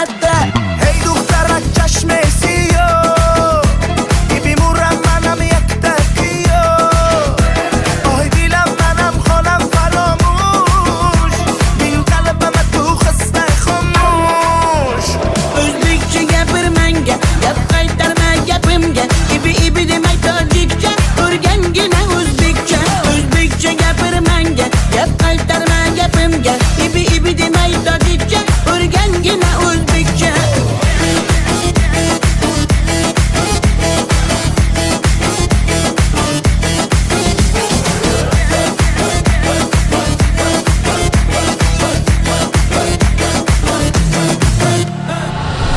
latta. Hey دخترک چشمسی بیمورم منم یک تکیو آی دیلم منم خانم فراموش بین قلبم تو خسته خاموش O'zbekcha gapir menga, gap qaytarma gapimga. Ibi demay tojikcha, o'rgangina o'zbekcha. O'zbekcha gapir menga, gap qaytarma gapimga. Ibi demay tojikcha, o'rgangina o'zbekcha.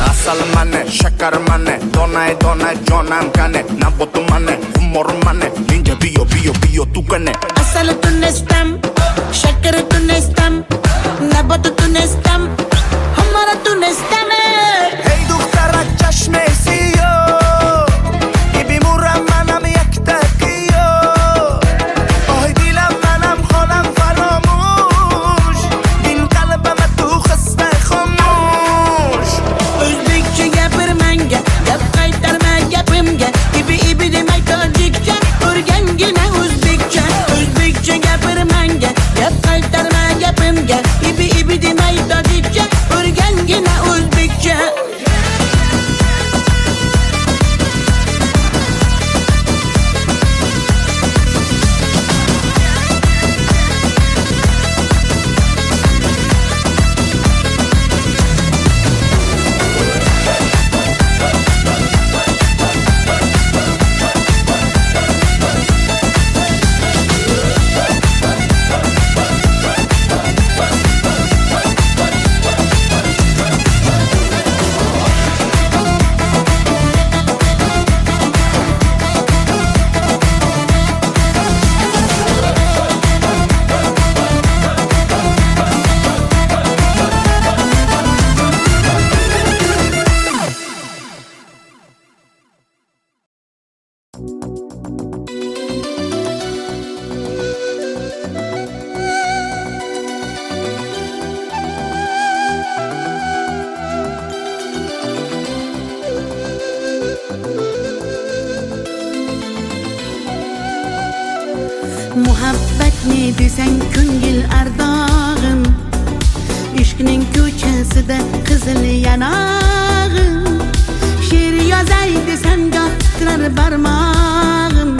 Asal mane, shakar mane, donay donay jonam kane Nabotu mane, humor mane, ninja biyo tu kane Asal tunestam, shakar tunestam, nabat tunestam, hamara tunestam. Hey دخترک چشمسی بیمورم منم یک تکیو آی دیلم منم خانم فراموش بین قلبم تو خسته خاموش O'zbekcha gapir menga, gap qaytarma gapimga. Ibi demay tojikcha, o'rgangina o'zbekcha. O'zbekcha gapir menga, gap qaytarma gapimga. Ibi demay tojikcha, o'rgangina o'zbekcha. Muhabbat ne desang ko'ngil ardog'im, ishqning ko'chasida qizil yanog'im. She'r yozay desam goh titrar barmog'im,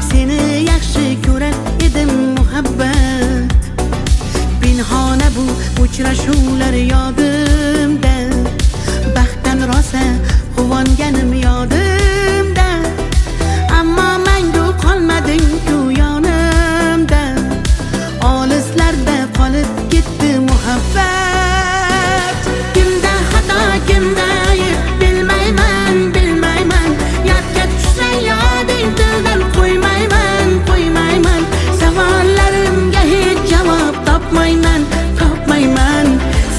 seni yaxshi ko'rar edim muhabbat. Pinhona bu uchrashuvlar yodimda, baxtdan rosa quvonganim yodimda. Ammo mangu qolmading-ku yonimda, olislarda qolib ketdi muhabbat. Kimda xato, kimda ayb bilmayman, yodga tushsa yoding tildan qo'ymayman. Savollarimga hech javob topmayman.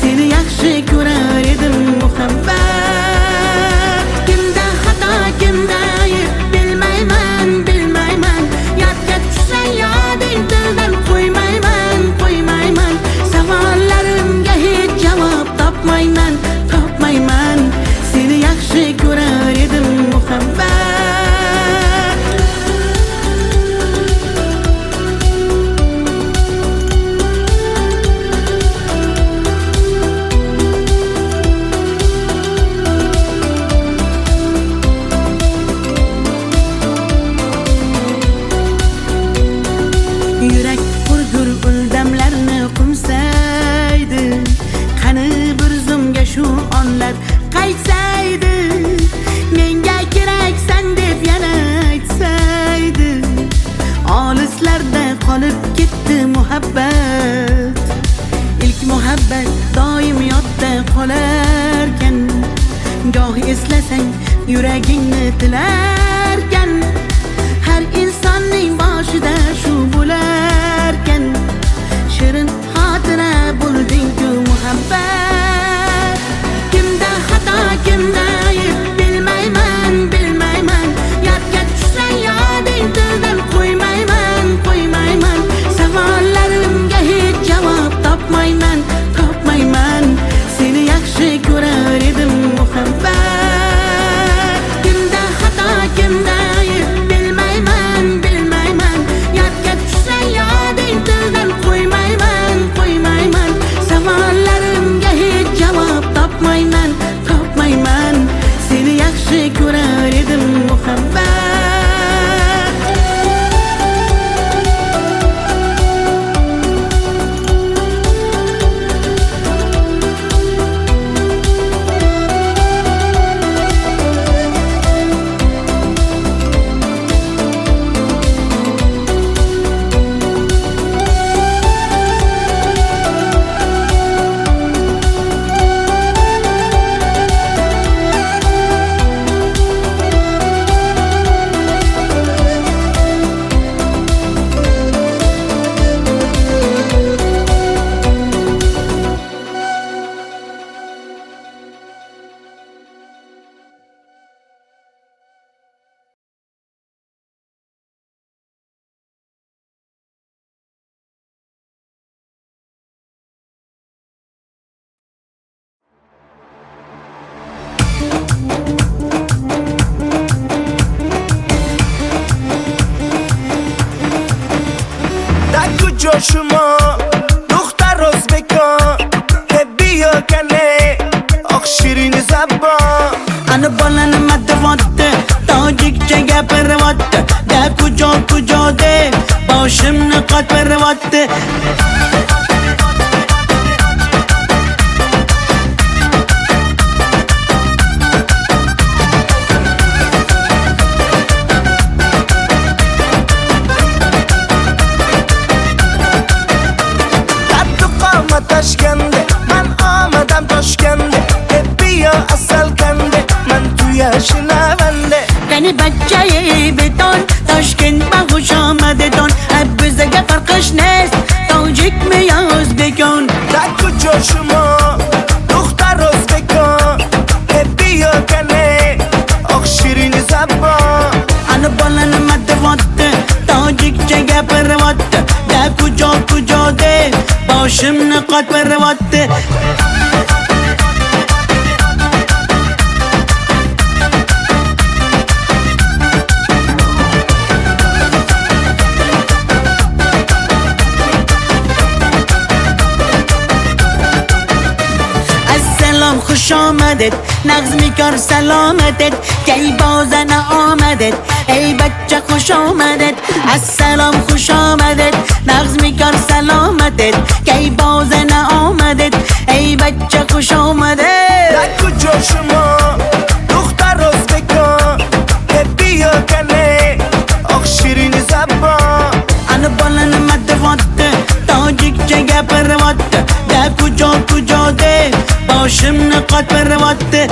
Seni yaxshi ko'rar edim muhabbat. Kimda xato, kimda ayb bilmayman, yodga tushsa yoding tildan qo'ymayman. Savollarimga hech javob topmayman. Seni yaxshi ko'rar edim muhabbat. Yurak hurgur uldamlarni qumsaydi, qani bir zumga shu onlar qaytsaydi. Menga keraksan deb yana aytsaydi, olislarda qolib ketdi muhabbat. İlk muhabbat doim yodda qolarkan, goh eslasang yuragingni tilarkan. Har insonning boshida shu bo'larkan, shirin xotira bo'lding-ku muhabbat. Kimda xato, kimda ayb bilmayman, yodga tushsa yoding tildan qo'ymayman. Savollarimga hech javob topmayman. Seni yaxshi ko'rar muhabbat. Kimda xato kimda ayb bilmayman bilmayman. Yodga tushsa yoding tildan qo'ymayman qo'ymayman. Savollarimga hech javob topmayman topmayman. Seni yaxshi ko'rar edim muhabbat. شما دختر ازبکان بیا کنه آخ شیرین زبان Ana balani matvatte tojikcha gapirvatte da kujo de boshimni qotvirvatte. Toshkende man omadam Toshkende bia asal kande man tu yashnavande Qani bachchayi beton Toshkent ma xush omadedon bizga farqish nest tojikmi yo o'zbekon. da kujo shuma dukhtar o'zbekon bia kane oq shirin zabon Ana balani matvatte tojikcha gapirvatte da kujo de boshimni qotvirvatte. Assalom xush omadet nag'zmi kor salomatet kay bozana omadet ey bachcha xush omadet. Assalom xush omadet nag'zmi kor salomatet kay bozana omadet ey bachcha xush omadet. da kujo shuma dukhtar o'zbekon bia kane oq shirin zabon Ana balani matvatte tojikcha gapirvatte da kujo de boshimni qotvirvatte.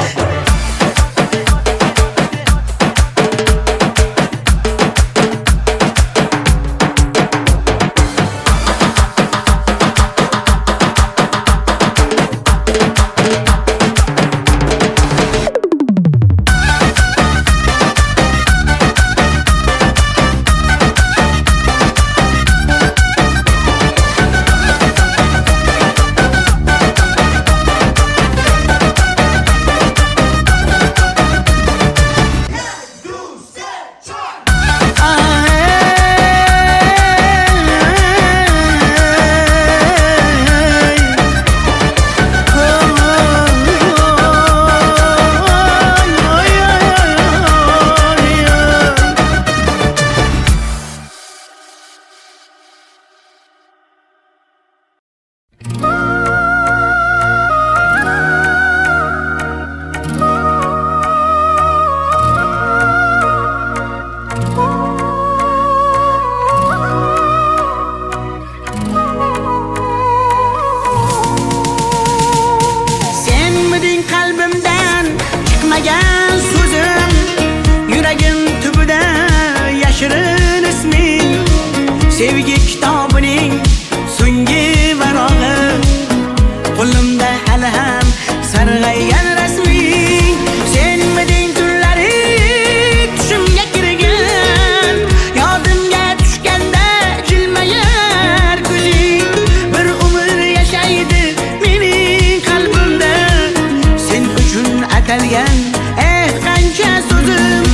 atalgan qancha so'zim,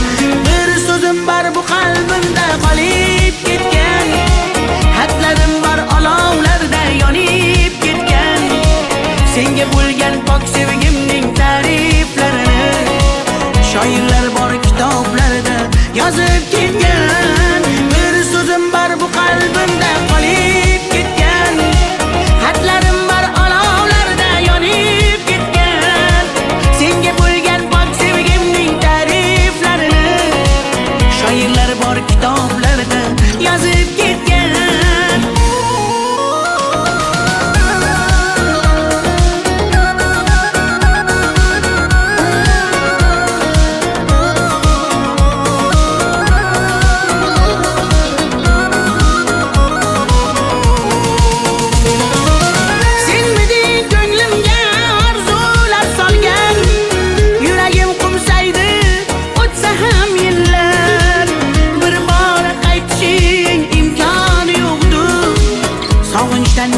bir so'zim bor bu qalbimda qolib ketgan. Xatlarim bor olovlarda yonib ketgan. Senga bo'lgan pok sevgimning ta'riflarini shoirlar bor kitoblarda yozib ketgan. Bir so'zim bor bu qalbimda qolib ketgan. Xatlarim bor olovlarda yonib ketgan. Senga bo'lgan pok sevgimning ta'riflarini shoirlar bor kitoblarda yozib ketgan.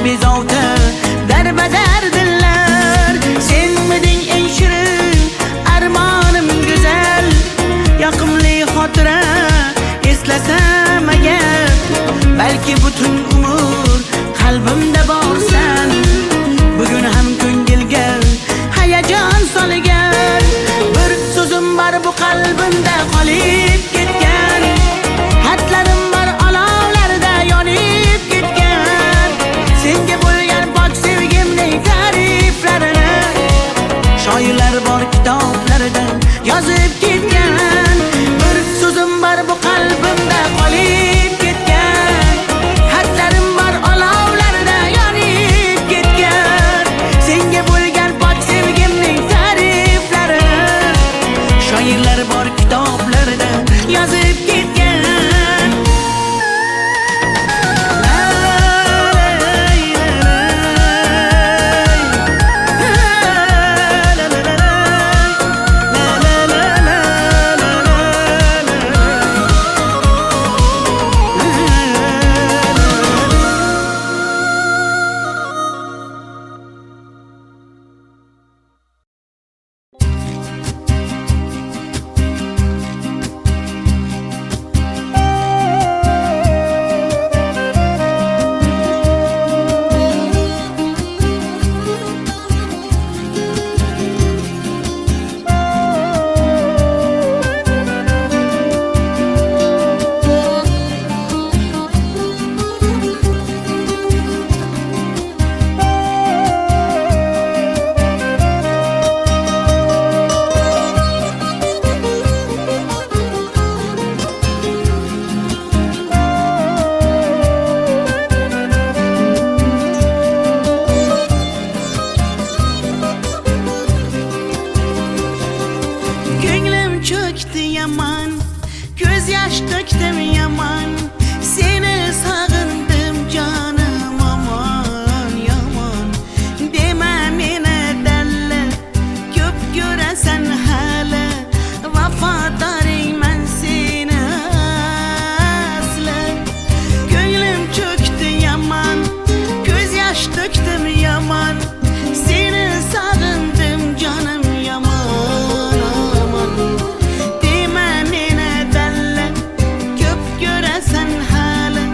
Bezovta darbadar dillar, senmiding eng shirin armonim go'zal. Yoqimli xotira eslasam agar, balki butun umr qalbimda borsan. Bugun ham ko'ngilga hayajon solgan. Bir so'zim bor bu qalbimda qolib ketgan. Xatlarim bor olovlarda yonib ketgan. Senga bo'lgan pok sevgimning ta'riflarini shoirlar bor kitoblarda yozib ketgan. Bir so'zim bor bu qalbimda qolib ketgan. Xatlarim bor olovlarda yonib ketgan. Senga bo'lgan pok sevgimning ta'riflarini shoirlar bor kitoblarda yozib ketgan. Yaman, göz yaş döktüm yaman. Seni sağındım canım aman yaman. Deme mene delle, köp göresen hala. Vafadarım ben seni asla. Gönlüm çöktü yaman, göz yaş döktüm yaman. Seni sağındım canım yaman aman. Sen hala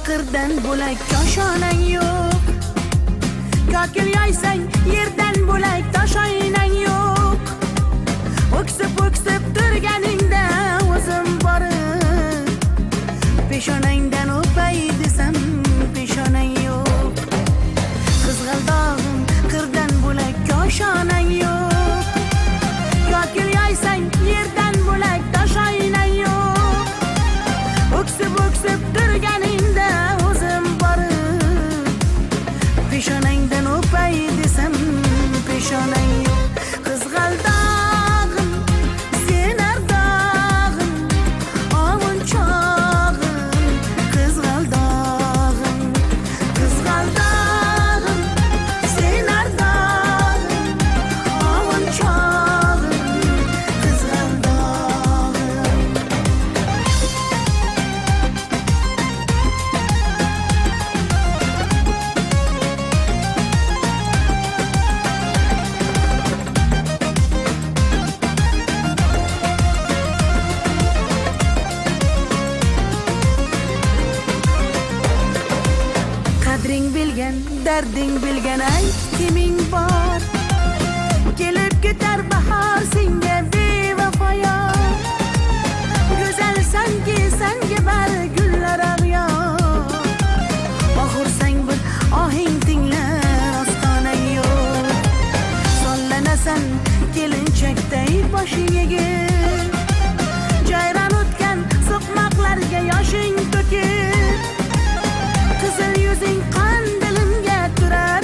qirdan bo'lak koshonang yo'q. Kokil yoysang yerdan bo'lak toshoynang yo'q. O'ksib turganingda o'zim borib peshonangdan o'pay desam peshonang yo'q. Qizg'aldog'im qirdan bo'lak koshonang yo'q. Kokil yoysang yerdan bo'lak toshoynang yo'q. O'ksib turganingda o'zim borib peshonangdan o'pay desam peshonang yo'q. Qizg'aldog'im sen ardog'im ovun chog'im. Qizg'aldog'im sen ardog'im ovun chog'im. Qizg'aldog'im qadring bilgan, darding bilgan ayt kiming bor. Kelib ketar bahor senga bevafoyor. Go'zalsanki senga bari gullar ag'yor. Oxursang bir ohing tinglar ostonang yo'q. Sollanasan kelinchakday boshing egib. Jayron o'tgan so'qmoqlarga yoshing to'kib. Qizil yuzing qon dilimga turar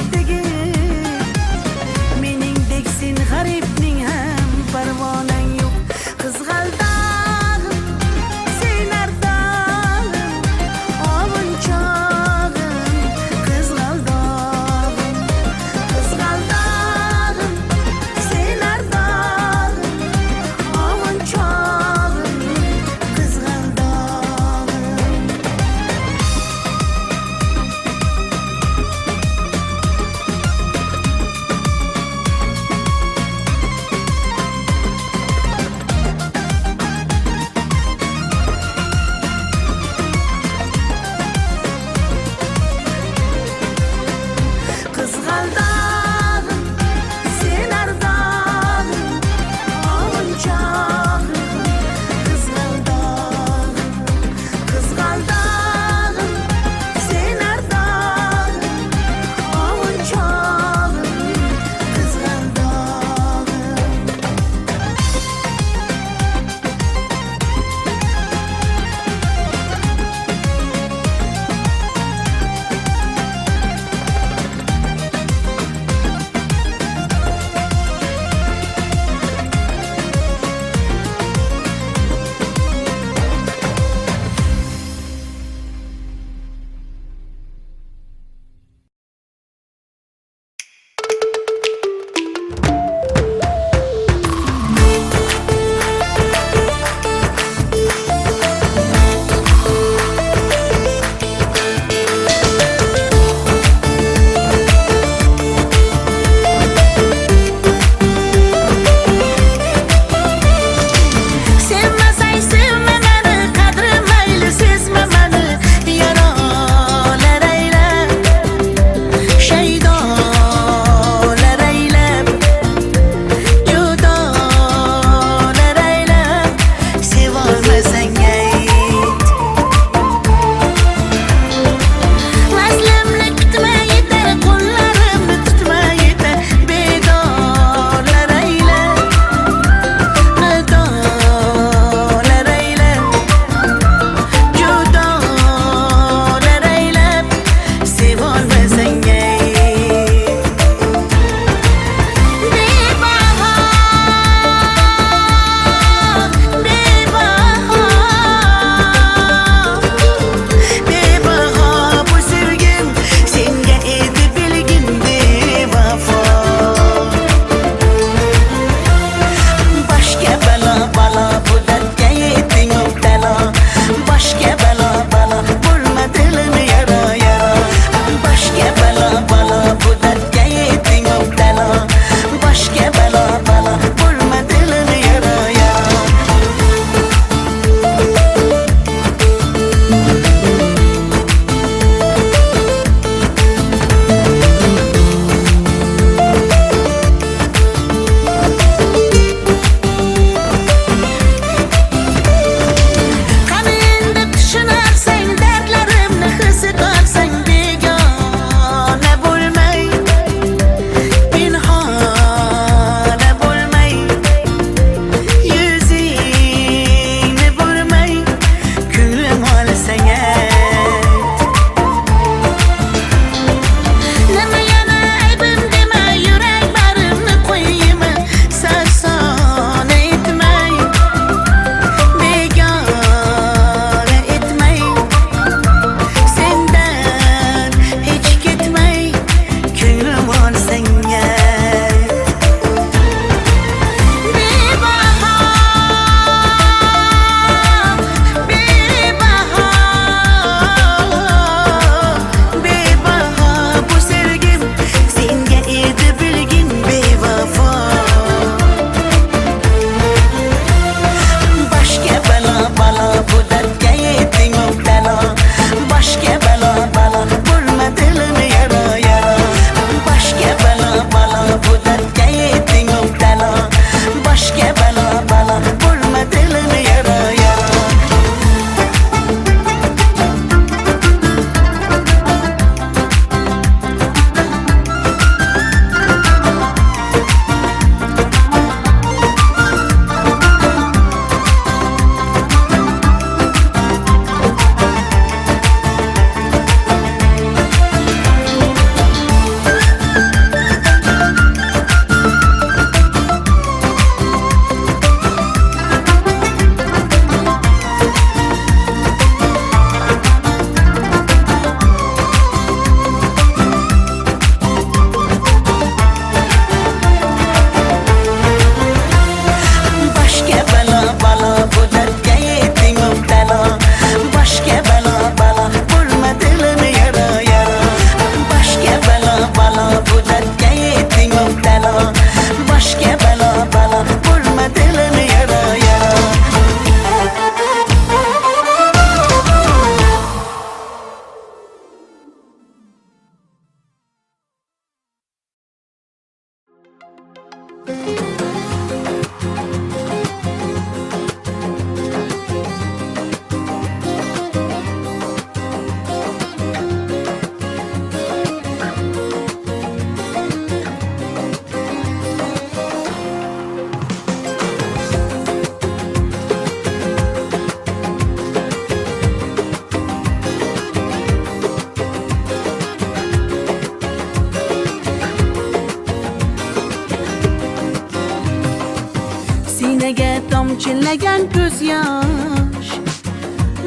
Sinaga tomchilagan ko'z yosh,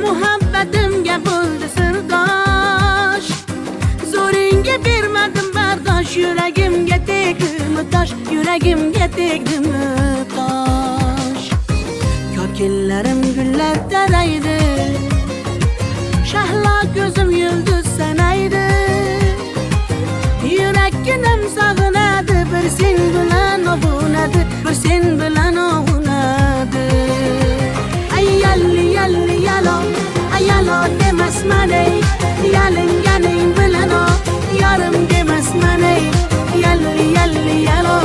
muhabbatimga bo'ldi sirdosh. Zo'ringga bermadim bardosh, yuragimga tegdimi tosh, yuragimga tegdimi tosh. Kokillarim gullar taraydi, shahlo ko'zim yulduz sanaydi. Yurakkinam sog'inadi, bir sen bilan ovunadi, bir sen bilan ovunadi. Ay yalli yalli yalo, ay yalo demasman ey, yalinganing bilan o, yarim demasman ey. Yalli yalli yalo,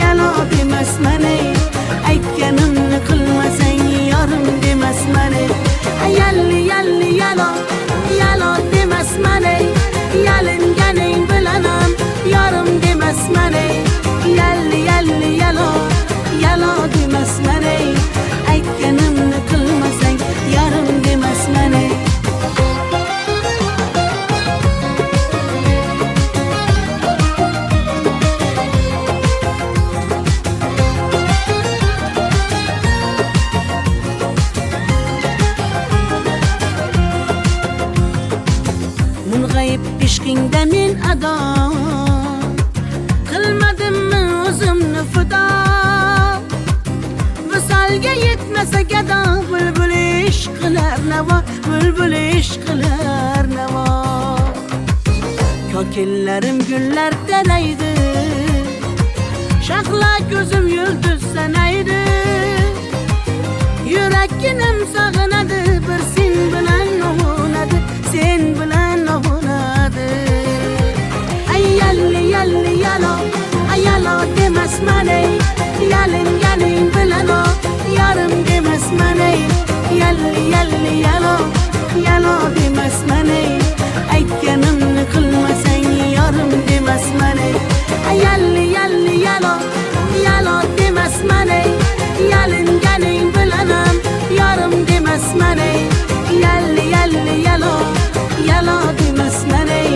yalo demasman ey, aytganimni qilmasang yarim demasman ey. Ay yalli yalli yalo, yalo demasman ey, yalinganing bilan ham yarim demasman ey. Yalli yalli yalo, yalo demasman ey, aytganimni qilmasang yarim demasman ey. Mung'ayib ishqingda men ado, qilmadimmi o'zimni fido. Visolga yetmasa gado, bulbul ishq qilar navo, bulbul ishq qilar navo. Kokillarim gullar taraydi, shahlo ko'zim yulduz sanaydi. Yurakkinam sog'inadi, bir sen bilan ovunadi, sen bilan ovunadi. Ay yalli yalli yalo, ay yalo demasman ey, yalinganing bilan o, yarim demasman ey. Yalli yalli yalo, yalo demasman ey, aytganimni qilmasang yarim demasman ey. Ay yalli yalli yalo, yalo demasman ey, yalinganing bilan ham yarim demasman ey. Yalli yalli yalo, yalo demasman ey,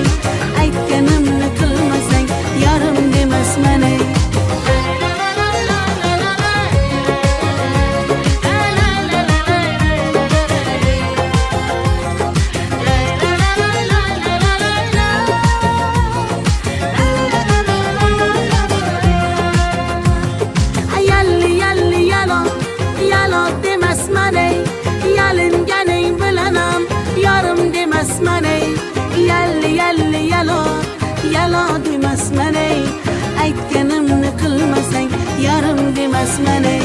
aytganimni qilmasang yarim demasman ey. Yalli yalli yalo, yalo demasman ey, yalinganing bilan ham yarim demasman ey. Yalli yalli yalo, yalo demasman ey, aytganimni qilmasang yarim demasman ey.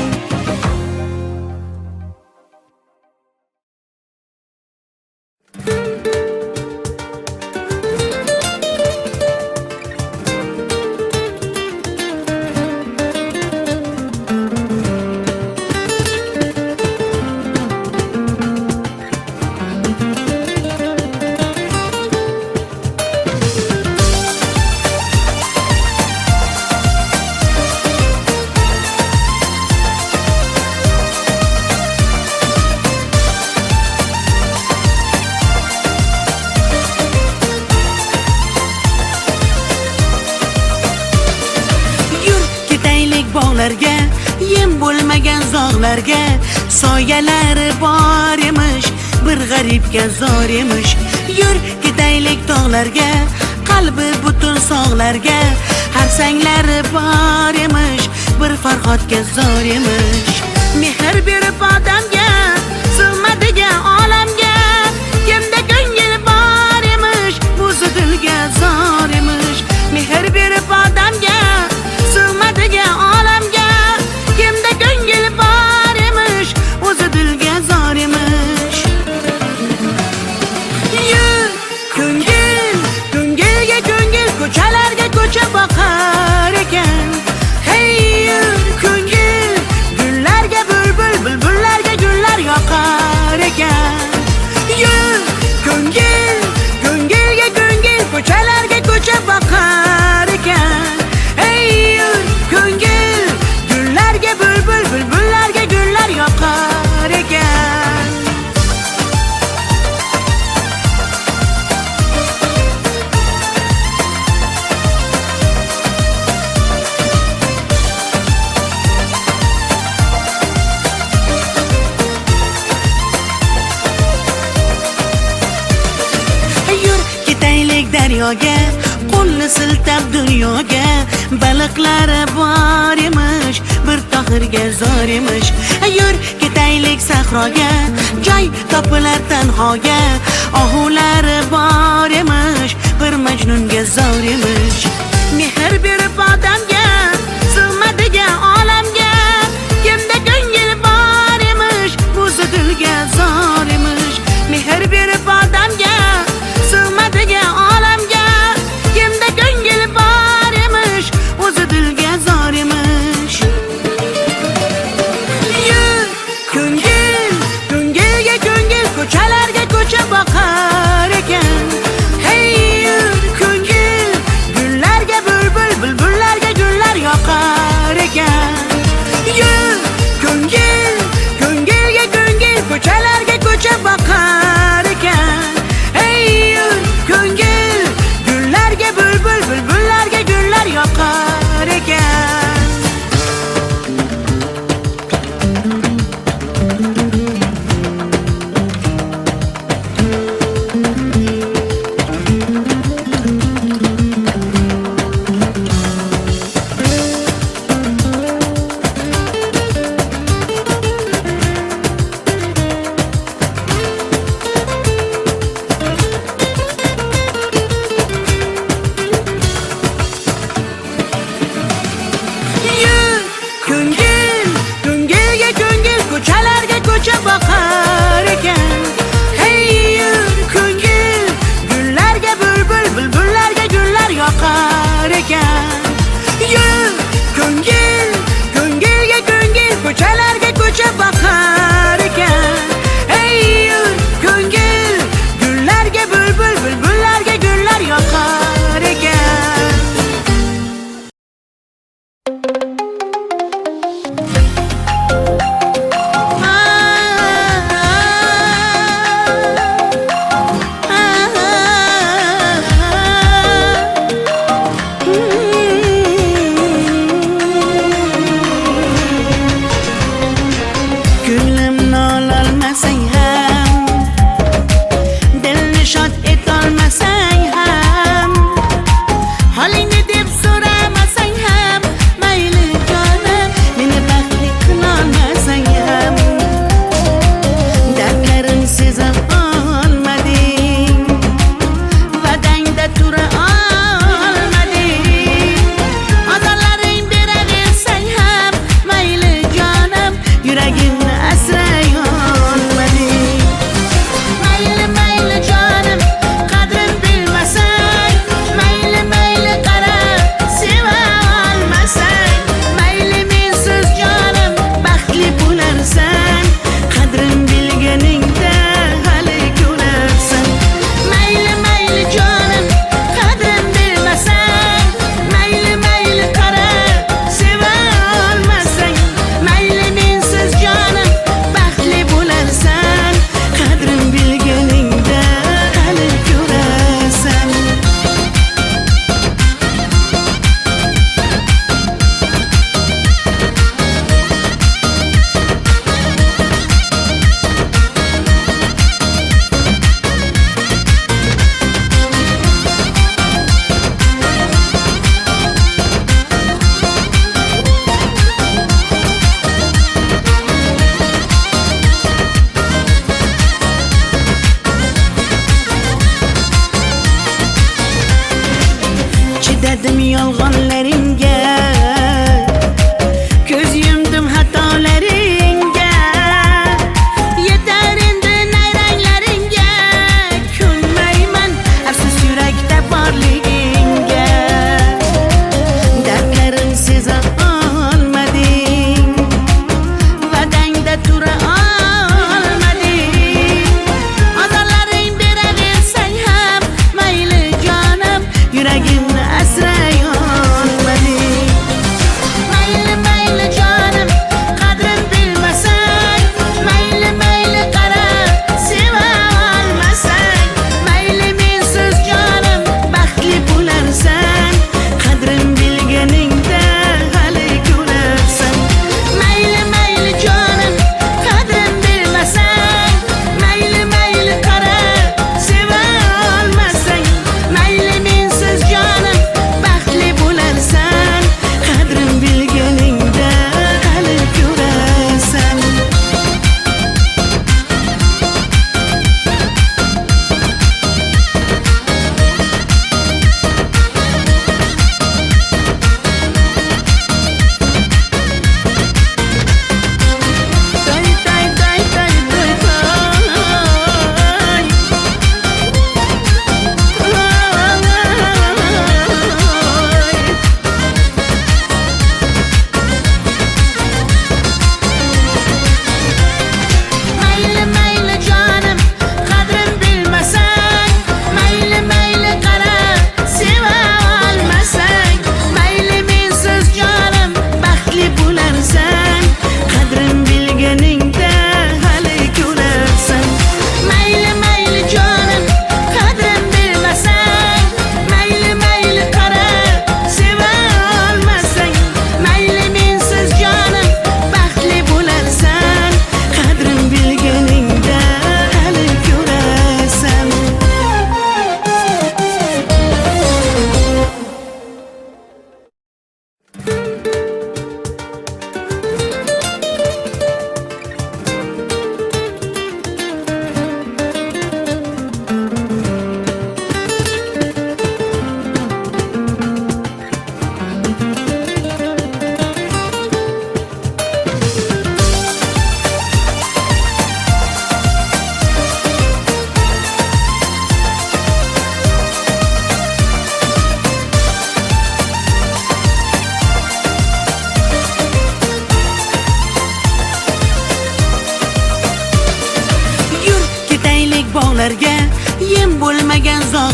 Bog'larga, yem bo'lmagan zog'larga, soyalari bor emish, bir g'aribga zor emish. Yur ketaylik tog'larga, qalbi butun sog'larga, harsanglari bor emish, bir farhodga zor emish. Mehr berib odamga, sig'madigan olamga, kimda ko'ngil bor emish, o'zi dilga zor emish. Mehr berib odamga, sig'madigan olamga, kimda ko'ngil bor emish, o'zi dilga zor emish. Yur ko'ngil, ko'ngilga ko'ngil, ko'chalarga ko'cha boqar ekan. Hey yur daryoga, qo'lni siltab dunyoga. Baliqlari bor emish, bir tohirga zor emish. Yur ketaylik sahroga, joy topilar tanhoga. Ohulari bor emish, bir majnunga zor emish. Mehr berib odamga, sig'madigan olamga. Kimda ko'ngil bor emish, o'zi dilga zor emish. Mehr berib odamga, sig'madigan olamga. Kimda ko'ngil bor emish, o'zi dilga zor emish. Yur ko'ngil, ko'ngilga ko'ngil, ko'chalarga ko'cha boqar ekan. Hey yur ko'ngil, gullarga bulbul, bulbullarga gullar yoqar ekan. Yur ko'ngil, ko'ngilga ko'ngil, ko'chalarga ko'cha boqar ekan. Hey yur ko'ngil, gullarga bulbul, bulbullarga gullar yoqar ekan. Yur ko'ngil, ko'ngilga ko'ngil, ko'chalarga ko'cha boqar ekan. Hey yur ko'ngil, gullarga bulbul, bulbullarga gullar yoqar ekan. Yur ko'ngil, ko'ngilga ko'ngil, ko'chalarga ko'cha boqar ekan. Hey yur ko'ngil, gullarga bulbul, bulbullarga gullar yoqar ekan. Ko'nglimni ololmasang ham, dilni shod etolmasang ham, holingni deb so'ramasang ham, mayli jonim, meni baxtli qilolmasang ham, dardlarim seza olmading, va'dangda tura olmading, ozorlaring beraversang ham, mayli jonim, yuragimni asray olmading. Mayli mayli jonim, qadrin bilmasang, mayli mayli qarab seva olmasang, mayli mensiz jonim baxtli bo'larsan, qadrin bilganingda hali ko'rarsan. Mayli mayli jonim, qadrin bilmasang, mayli mayli qarab seva olmasang, mayli mensiz jonim baxtli bo'larsan, qadrin bilganingda hali ko'rarsan. Chidadim yolg'onlaringga, ko'z yumdim xatolaringga. Yetar endi nayranglaringga, ko'nmayman afsus yurakda borligingga. Dardlarim seza olmading, va'dangda tura olmading, ozorlaring beraversang ham, mayli jonim, yuragimni asray olmading. Mayli mayli jonim, qadrin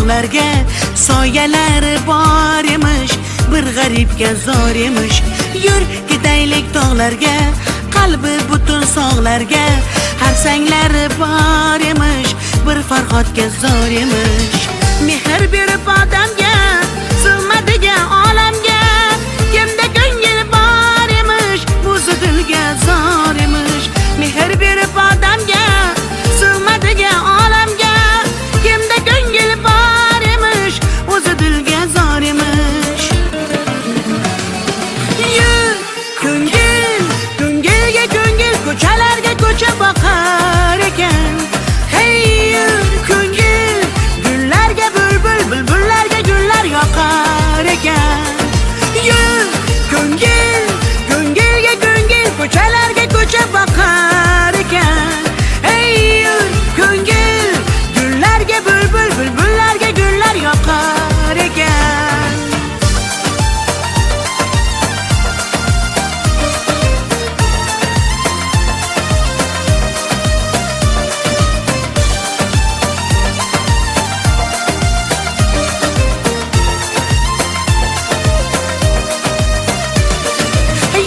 tog'larga soyalari bor emish, bir g'aribga zor emish. Yur ketaylik tog'larga, qalbi butun sog'larga, har sanglari bor emish, bir farhodga zor emish. Mehr berib odamga, sig'madiga olamga, kimda ko'ngil bor emish, o'zi dilga zor emish. Mehr berib odamga, sig'madiga olamga, kimda ko'ngil bor emish, o'zi dilga zor emish. Yur ko'ngil, ko'ngilga ko'ngil, ko'chalarga ko'cha boqar ekan. Hey yur ko'ngil, gullarga bulbul, bulbullarga gullar yoqar ekan. Yur ko'ngil, ko'ngilga ko'ngil, ko'chalarga ko'cha boqar ekan. Hey yur ko'ngil, gullarga bulbul, bulbullarga gullar yoqar ekan.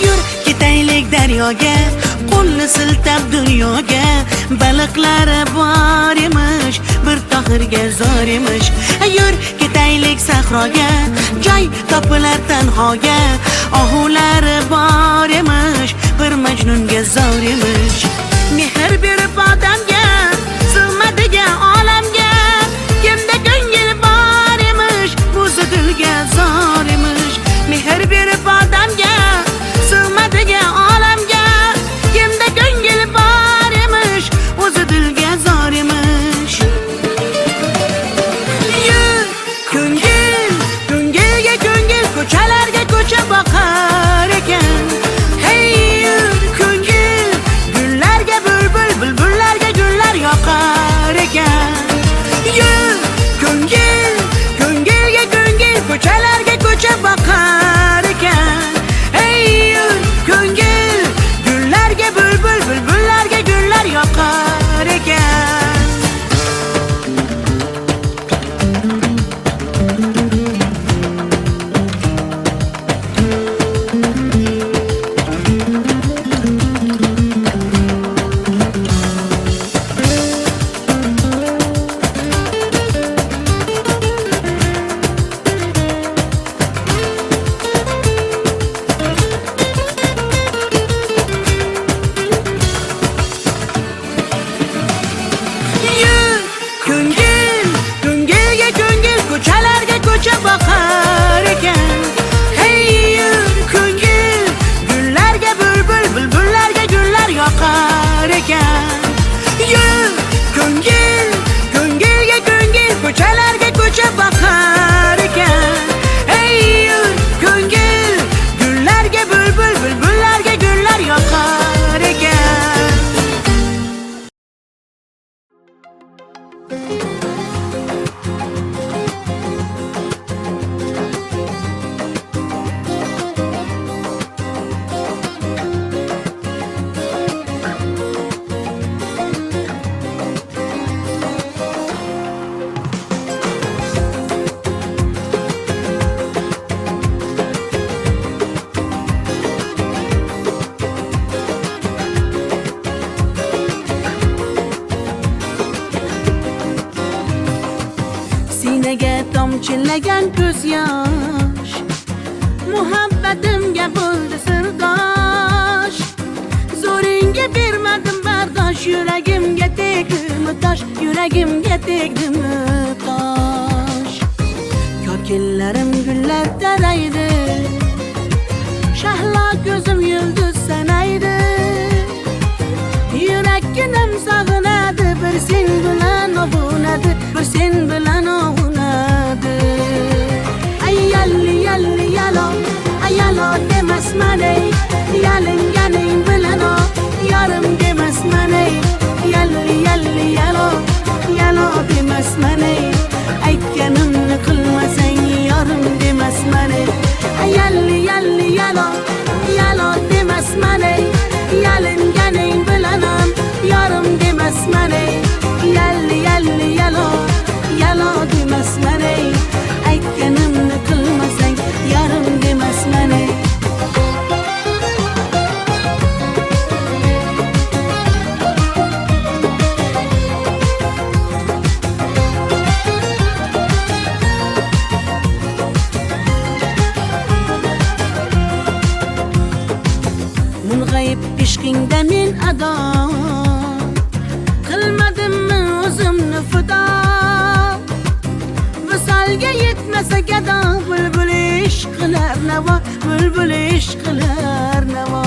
Yur ketaylik daryoga, qo'lni siltab dunyoga, baliqlari bor emish, bir tohirga zor emish. Yur ketaylik sahroga, joy topilar tanhoga, ohulari bor emish, bir majnunga zor emish. Mehr berib odamga, sig'madiga olamga, kimda ko'ngil bor emish, o'zi dilga zor emish. Mehr berib odamga, sig'madiga olamga, kimda ko'ngil bor emish, o'zi dilga zor emish. Yur ko'ngil, ko'ngilga ko'ngil, ko'chalarga ko'cha boqar ekan. Hey yur ko'ngil, gullarga bulbul, bulbullarga gullar yoqar ekan. Yur ko'ngil, ko'ngilga ko'ngil, ko'chalarga ko'cha boqar ekan. Hey yur ko'ngil, gullarga bulbul, bulbullarga gullar yoqar ekan. Yur ko'ngil, ko'ngilga ko'ngil, ko'chalarga ko'cha boqar ekan. Hey yur ko'ngil, gullarga bulbul, bulbullarga gullar yoqar ekan. Yur ko'ngil, ko'ngilga ko'ngil, ko'chalarga ko'cha boqar ekan. Hey yur ko'ngil, gullarga bulbul, bulbullarga gullar yoqar ekan. Sinaga tomchilagan ko'z yosh, muhabbatimga bo'ldi sirdosh. Zo'ringga bermadim bardosh, yuragimga tegdimi tosh, yuragimga tegdimi tosh. Ko'killarim gullar taraydi, shahlo ko'zim yulduz sanaydi. Yurakkinam sog'inadi, bir sen bilan ovunadi, bir sen bilan ovunadi. Ay yalli yalli yalo, ay yalo demasman ey, yalinganing bilan o, yarim demasman ey. Yalli yalli yalo, yalo demasman ey, aytganimni qilmasang yarim demasman ey. Ay yalli yalli yalo, yalo demasman ey, yalinganing bilan o, yarim demasman ey. Yalli yalli yalo, yalo Mung'ayib ishqingda men ado, qilmadimmi o'zimni fido. Visolga yetmasa gado, bulbul ishq qilar navo, bulbul ishq qilar navo.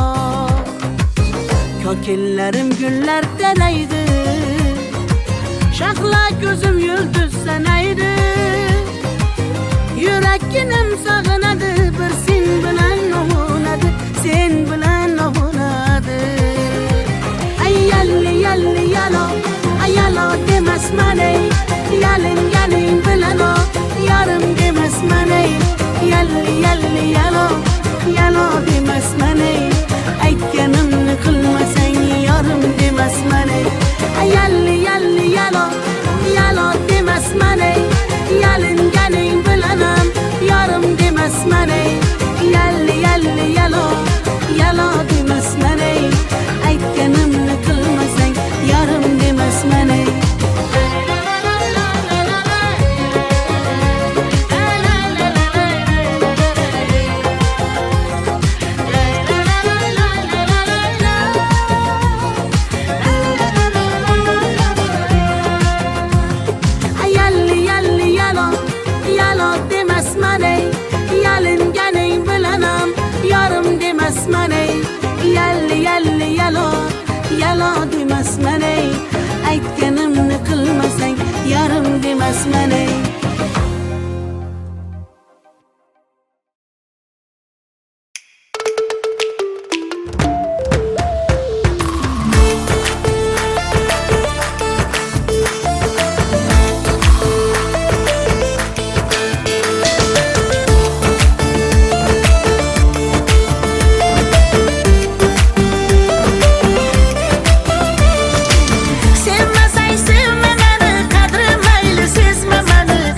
Kokillarim gullar taraydi, shahla ko'zim yulduz sanaydi. Yuraginim sog'inadi, bir sen bilan ovunadi, sen bilan ovunadi. Ay yalli yalli yalo, ay yalo demasman ey, yalinganing bilan o, yarim demasman ey. Yalli yalli yalo, yalo demasman ey, aytganimni qilmasang yarim demasman ey. Ay yalli yalli yalo, yalo demasman ey, yalinganing bilan ham yarim demasman ey. Yalli yalli yalo, yalo demasman ey, aytganimni qilmasang yarim demasman ey. Yalli yalli yalo, yalo demasman ey, yalinganing bilan ham yarim demasman ey. Yalli yalli yalo, yalo demasman ey, aytganimni qilmasang yarim demasman ey. Sevmasang sevma meni, qadri mayli sezma meni.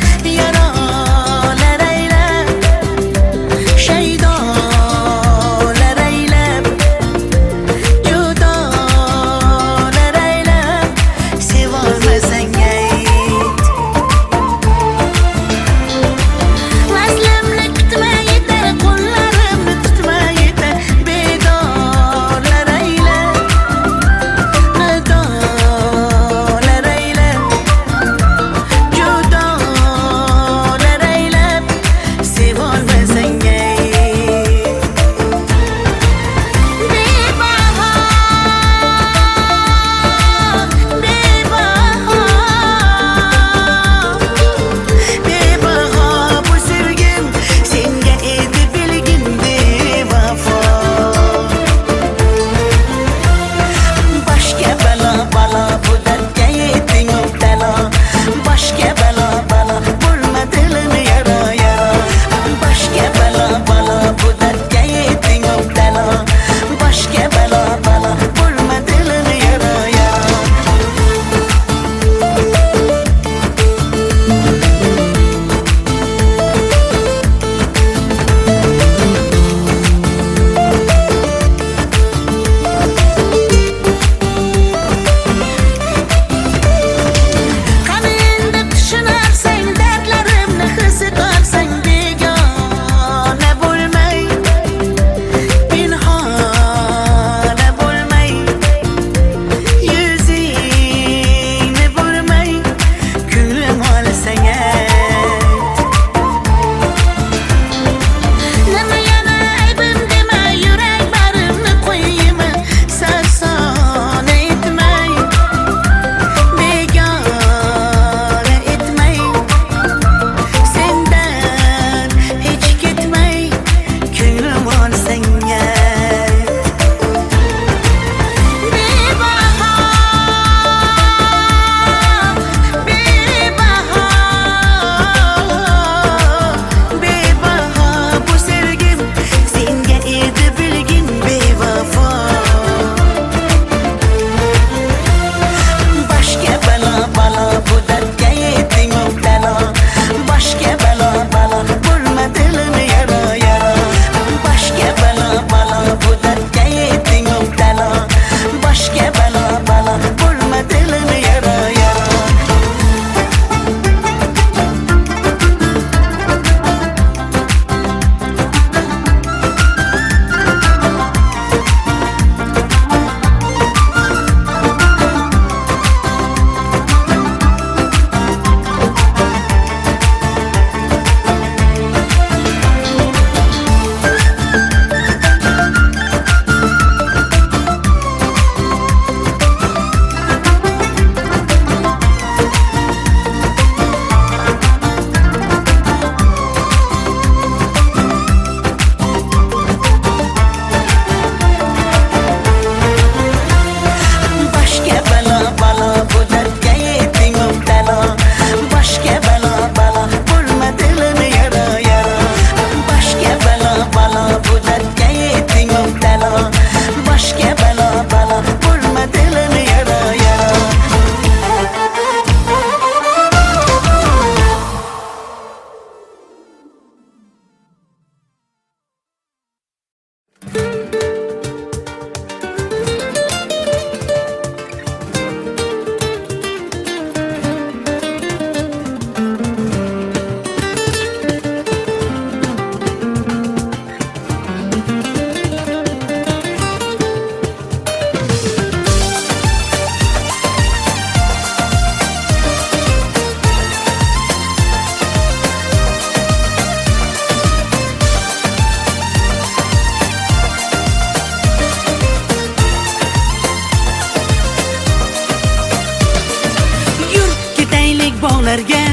tog'larga,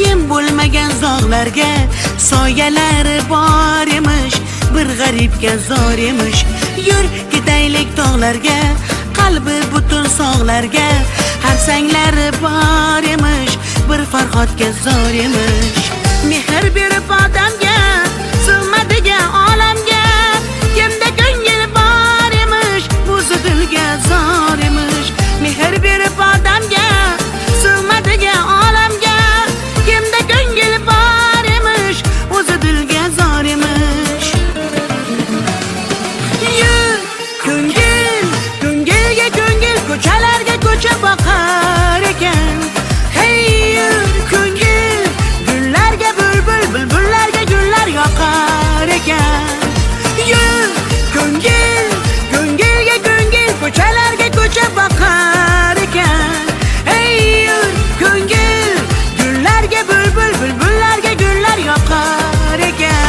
yem bo'lmagan zog'larga soyalari bor emish, bir g'aribga zor emish. Yur ketaylik tog'larga, qalbi butun sog'larga, har sanglari bor emish, bir farhodga zor emish. Mehr berib odamga, sig'madigan olamga, kimda ko'ngil bor emish, o'zi dilga zor emish. Mehr berib odamga, sig'madigan olamga, kimda ko'ngil bor emish, o'zi dilga zor emish. Yur ko'ngil, ko'ngilga ko'ngil, ko'chalarga ko'cha boqar ekan. Hey yur ko'ngil, gullarga bulbul, bulbullarga gullar yoqar ekan. Yur ko'ngil, ko'ngilga ko'ngil, ko'chalarga ko'cha boqar ekan. Hey yur ko'ngil, gullarga bulbul, bulbullarga gullar yoqar ekan.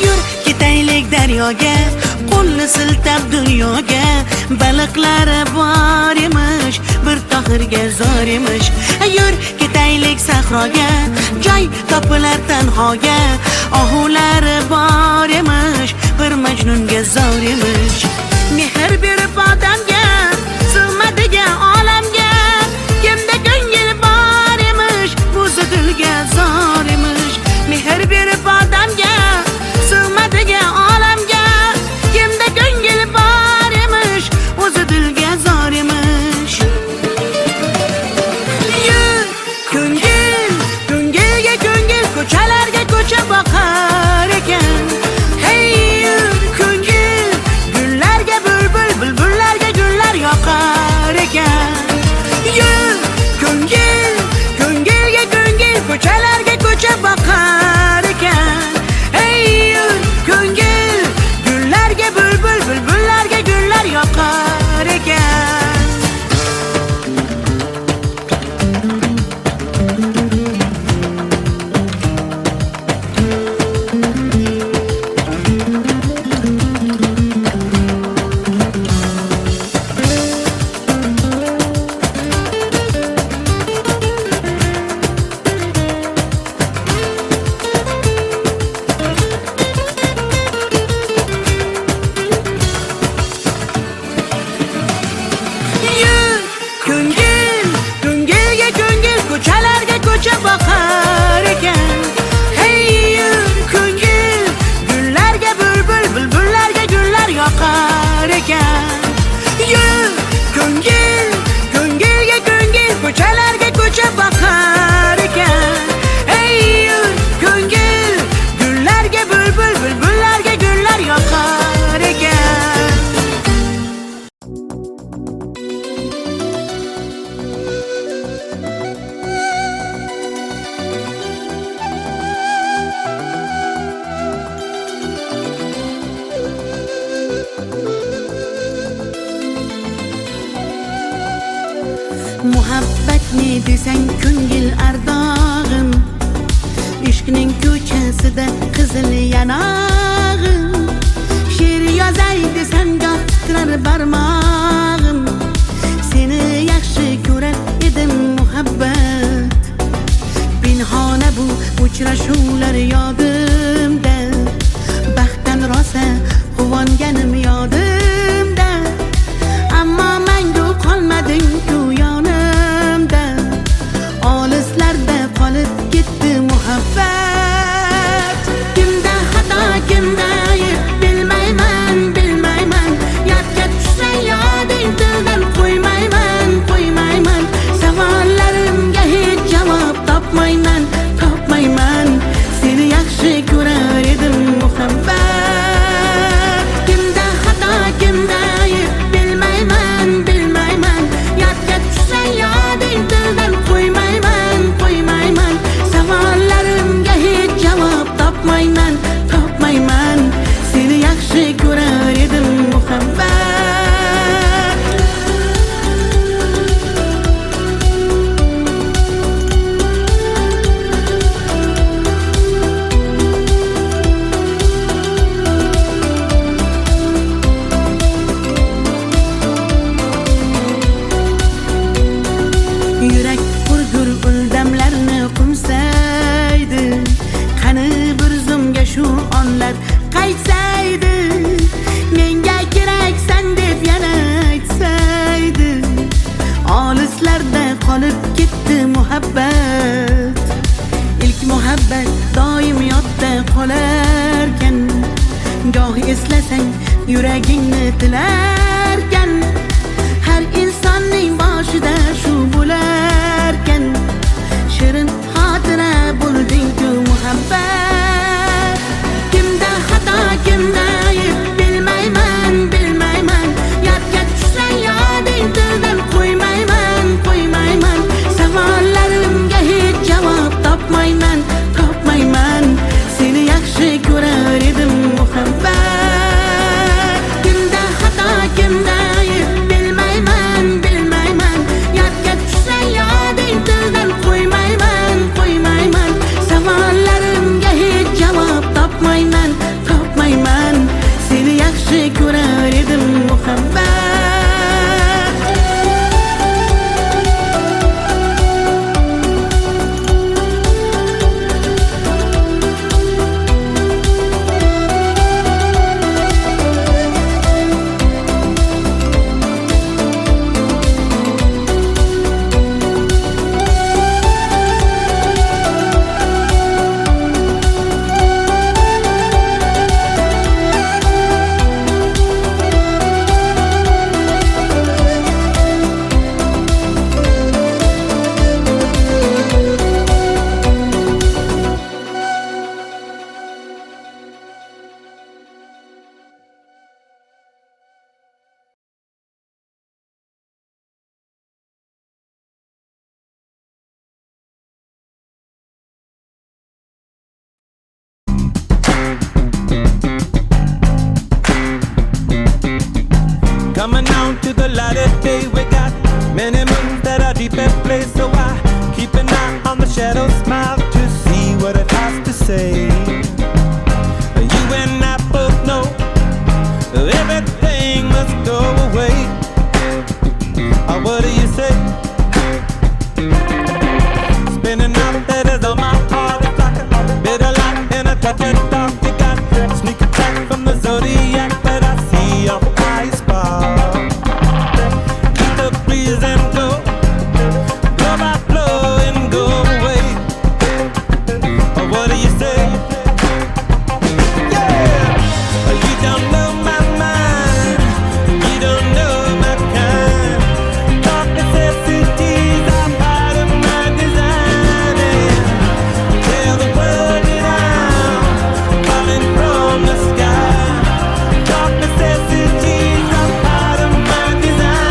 Yur ketaylik daryoga, qo'lni siltab dunyoga, baliqlari bor emish, bir tohirga zor emish. Yur ketaylik sahroga, joy topilar tanhoga, ohulari bor emish, bir majnunga zor emish. Mehr berib odamga, sig'madigan olamga, kimda ko'ngil bor emish, o'zi dilga zor emish. Mehr berib odamga, sig'madigan olamga, kimda ko'ngil bor emish, o'zi dilga zor emish. Yur ko'ngil, ko'ngilga ko'ngil, ko'chalarga ko'cha boqar ekan. Hey yur ko'ngil, gullarga bulbul, bulbullarga gullar yoqar ekan. Yur ko'ngil, ko'ngilga ko'ngil, ko'chalarga ko'cha boqar ekan. Hey yur ko'ngil, gullarga bulbul, bulbullarga gullar yoqar ekan. Yur ko'ngil, ko'ngilga ko'ngil, ko'chalarga ko'cha boqar ekan. Hey yur ko'ngil, gullarga bulbul, bulbullarga gullar yoqar ekan. Yur ko'ngil, ko'ngilga ko'ngil, ko'chalarga ko'cha boqar ekan. Hey yur ko'ngil, gullarga bulbul, bulbullarga gullar yoqar ekan. Muhabbatni desang ko'ngil ardog'im, ishqning ko'chasida qizil yanog'im. She'r yozay desam goh titrar barmog'im, seni yaxshi ko'rar edim muhabbat. Pinhona bu uchrashuvlar yodimda, baxtdan rosa quvonganim yodimda. Ammo mangu qolmading-ku yonimda, olislarda qolib ketdi muhabbat. Kimda xato, kimda ayb, bilmayman, bilmayman. Yodga tushsa yoding tildan qo'ymayman, qo'ymayman. Savollarimga hech javob topmayman, topmayman. Seni yaxshi ko'rar edim muhabbat. Kimda xato, kimda ayb, bilmayman, bilmayman. Yodga tushsa yoding tildan qo'ymayman, qo'ymayman. Savollarimga hech javob topmayman, topmayman. Seni yaxshi ko'rar edim muhabbat. muhabbat. İlk muhabbat doim yodda qolarkan, goh eslasang yuragingni tilarkan. Har insonning boshida shu bo'larkan, shirin xotira bo'lding-ku muhabbat. Kimda xato, kimda ayb bilmayman, bilmayman. Yodga tushsa yoding tildan qo'ymayman, qo'ymayman. Savollarimga hech javob topmayman, topmayman. Seni yaxshi ko'rar edim muhabbat. Kimda xato, kimda ayb bilmayman, bilmayman. Yodga tushsa yoding tildan qo'ymayman, qo'ymayman. Savollarimga hech javob topmayman, topmayman. Seni yaxshi ko'rar edim muhabbat. Coming out to the light of day, we got many moons that are deep at play. So I keep an eye on the shadow smile to see what it has to say. You and I both know everything must go away. What do you say? Spinning out letters on my heart, it's like a bitter light and a touch of dark. You got sneak attack from the zodiac, but I see your eyes fall. Keep the breeze and go, blow by blow and go away. What do you say? Yeah, you don't know my mind, you don't know my kind. Dark necessities are part of my design. Tell the world that I'm falling from the sky. Dark necessities are part of my design.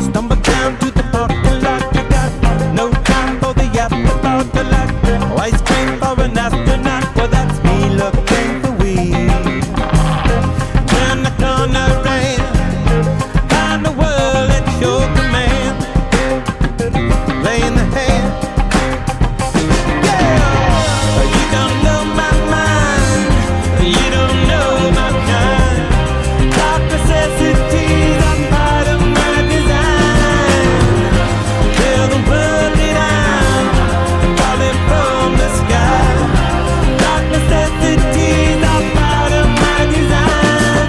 Stumble down to the parking lot. You got no time for the afterthought. The light, ice cream for an astronaut. Well, that's me looking for weed. Turn the corner and find the world at your command. Playing the hand. Yeah, you don't know my mind, you don't know my kind. Dark necessities are part of my design. Tell the world that I'm falling from the sky. Dark necessities are part of my design.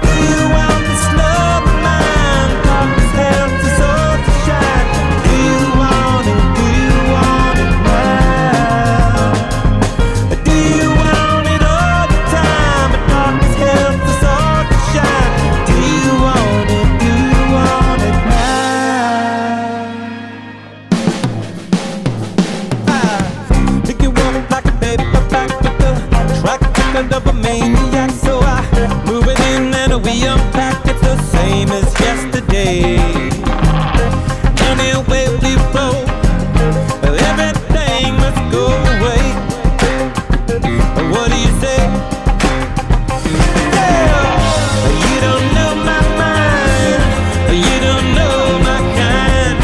Do you want this love of mine? Darkness helps us all to shine. Do you want it? Do you want it now? Do you want it all the time? But darkness helps us all to shine. Do you want it? Do you want it now? Pick you up like a paperback with the track record of a maniac. So I move it in and we unpack. It's the same as yesterday. Anyway we roll, everything must go away. What do you say? Yeah, you don't know my mind, you don't know my kind.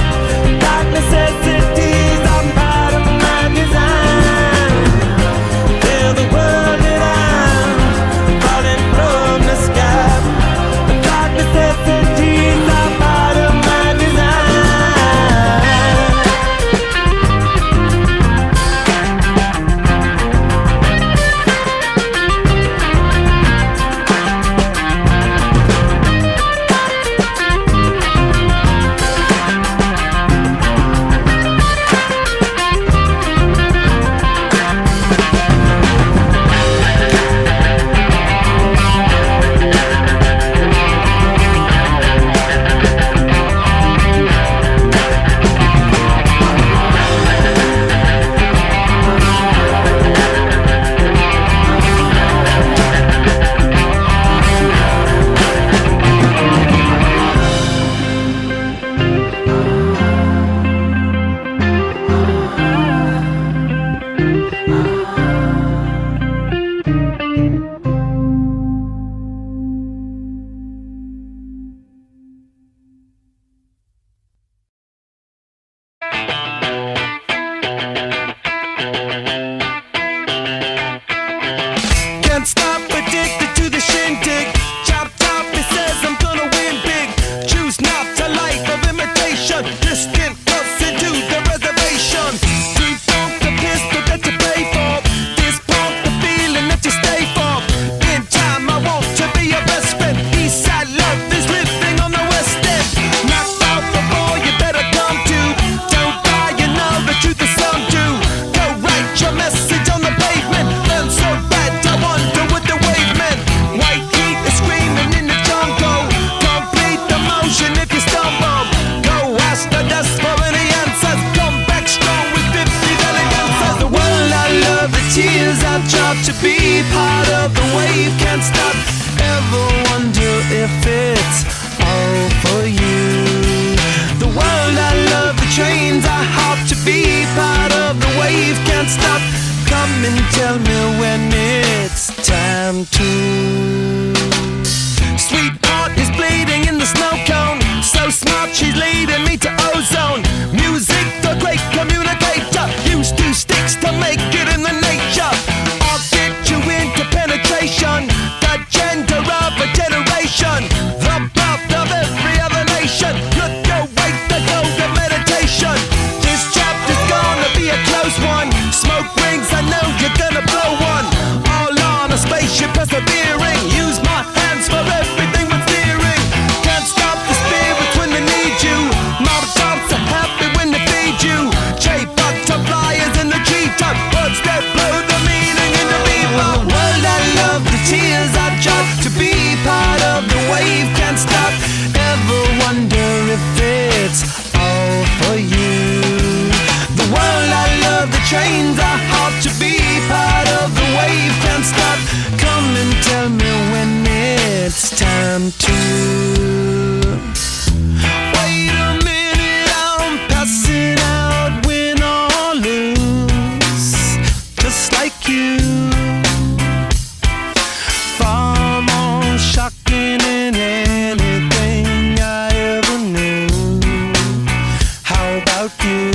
Dark necessities are part of my design. Tell the world that I'm falling from the sky. to be part of the wave. Can't stop, ever wonder if it's all for you. The world I love, the trains I hop to be part of the wave. Can't stop, come and tell me when it's time to. Sweetheart is bleeding in the snow cone. So smart, she's leading me to ozone. Music, the great communicator. Use two sticks to make it in the nature. I'll get you into penetration. The gender of a generation. The birth of every other nation. Look your way to go to meditation. This chapter's gonna be a close one. Smoke rings, I know you're gonna blow one. All on a spaceship persevering. Use my hands for everything but steering. Can't stop the spirits when they need you. Mob tops are happy when they feed you. Butterflies in the treetop. Words that blow the meaning in the bebop. World I love, the tears I drop to be part of the wave. Can't stop, ever wonder if it's all for you. The world I love, the trains I hop to be part of the wave. Can't stop, come and tell me when it's time to. Wait a minute, I'm passing out, win or lose, just like you. Far more shocking than anything I ever knew. How about you?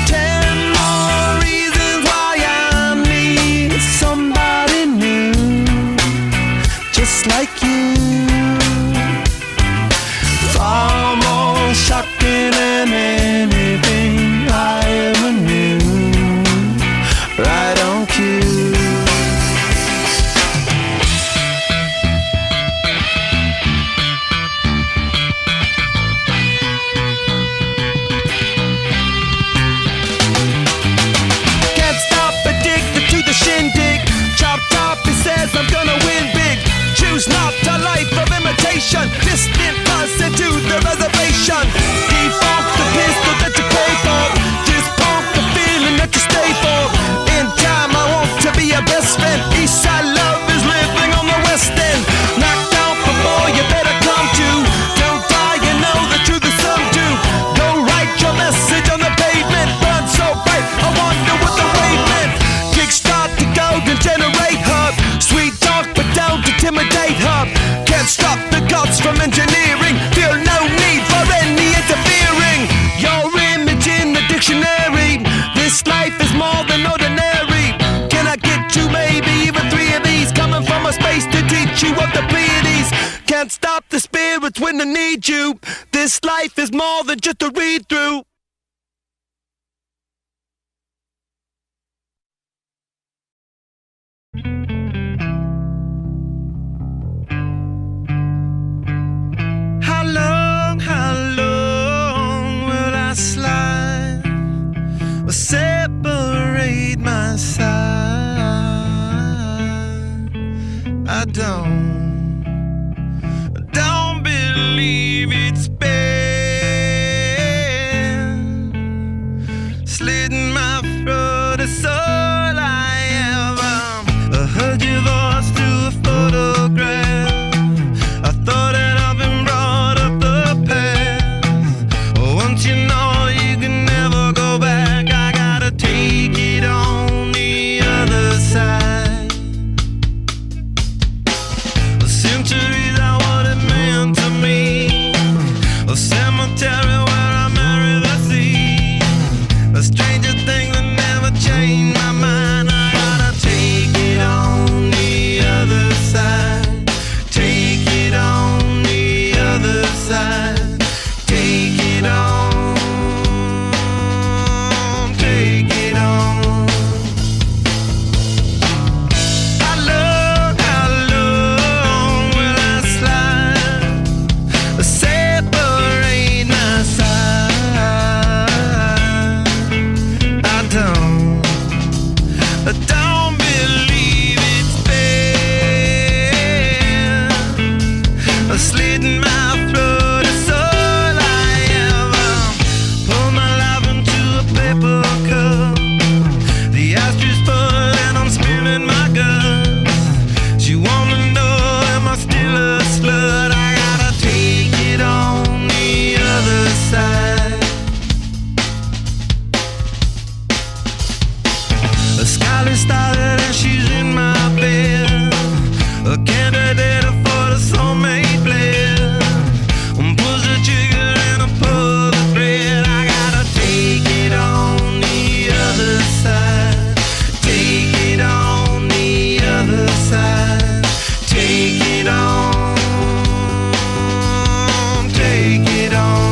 10 more reasons why I need somebody new, just like you. Far more shocking than anything I ever knew. Right on cue. Can't stop, addicted to the shindig. Chop top, he says I'm gonna win big. Choose not a life of imitation. Distant person to the reservation. Default the pistol that you pay for. Just pump the feeling that you stay for. In time I want to be your best friend. Eastside love is living on the west end. Knocked out before you better come to. Don't die, you know the truth is some do. Go write your message on the pavement. Burn so bright, I wonder what the wave meant. Kickstart the golden generate hub. Sweet talk but don't intimidate hub. Can't stop the gods from engineering. Feel no need for any interfering. Your image in the dictionary. This life is more than ordinary. Can I get you maybe even 3 of these? Coming from a space to teach you of the Pleiades. Can't stop the spirits when they need you. This life is more than just a read through. How long will I slide or separate my side? I don't believe it's been slitting my throat. It's all I ever. I heard your voice through a photograph. I thought that I've been brought up the past. Once you know you can never go back, I gotta take it on the other side. Centuries are what it meant to me. A cemetery where I marry the sea. A stranger thing that never changed my mind. I gotta take it on the other side. Take it on the other side. Take it on. Take it on. How long will I slide? Separate my side. I don't believe it's fair. Slitting my throat is all I ever. Pour my life into a paper cup. The ashes for started and she's in my bed. A candidate for the soulmate blend. Push the trigger and I pull the thread. I gotta take it on the other side. Take it on the other side. Take it on. Take it on.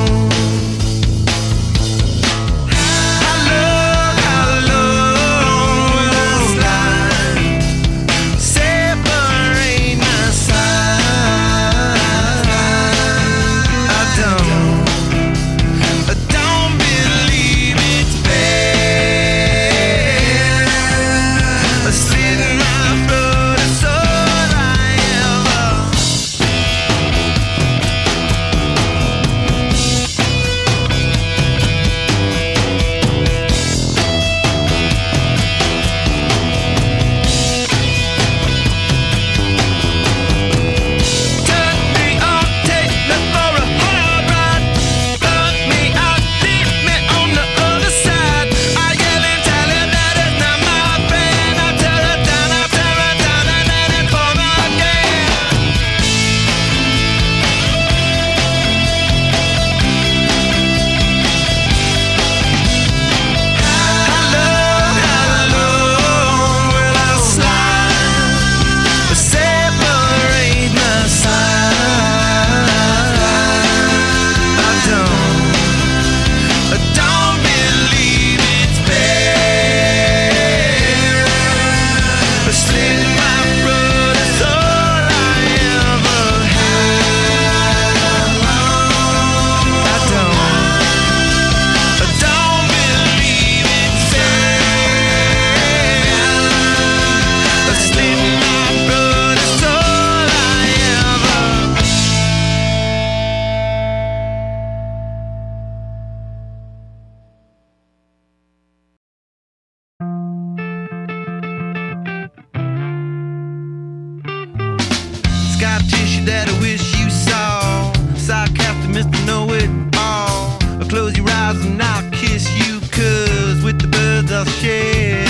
Scar tissue that I wish you saw. Sarcastic Mr. Know-It-All. Close your eyes and I'll kiss you, 'cause with the birds I'll share.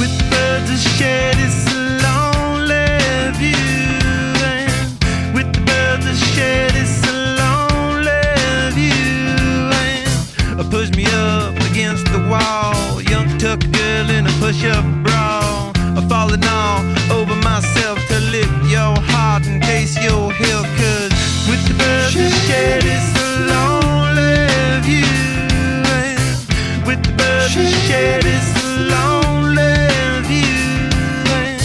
With the birds I'll share this lonely view. And with the birds I'll share this lonely view. And push me up against the wall. Young tuck girl in a push-up bra. Falling all over myself to lift your heart and taste your hill. 'Cause with the birds I share this lonely view. And with the birds I share this lonely view. And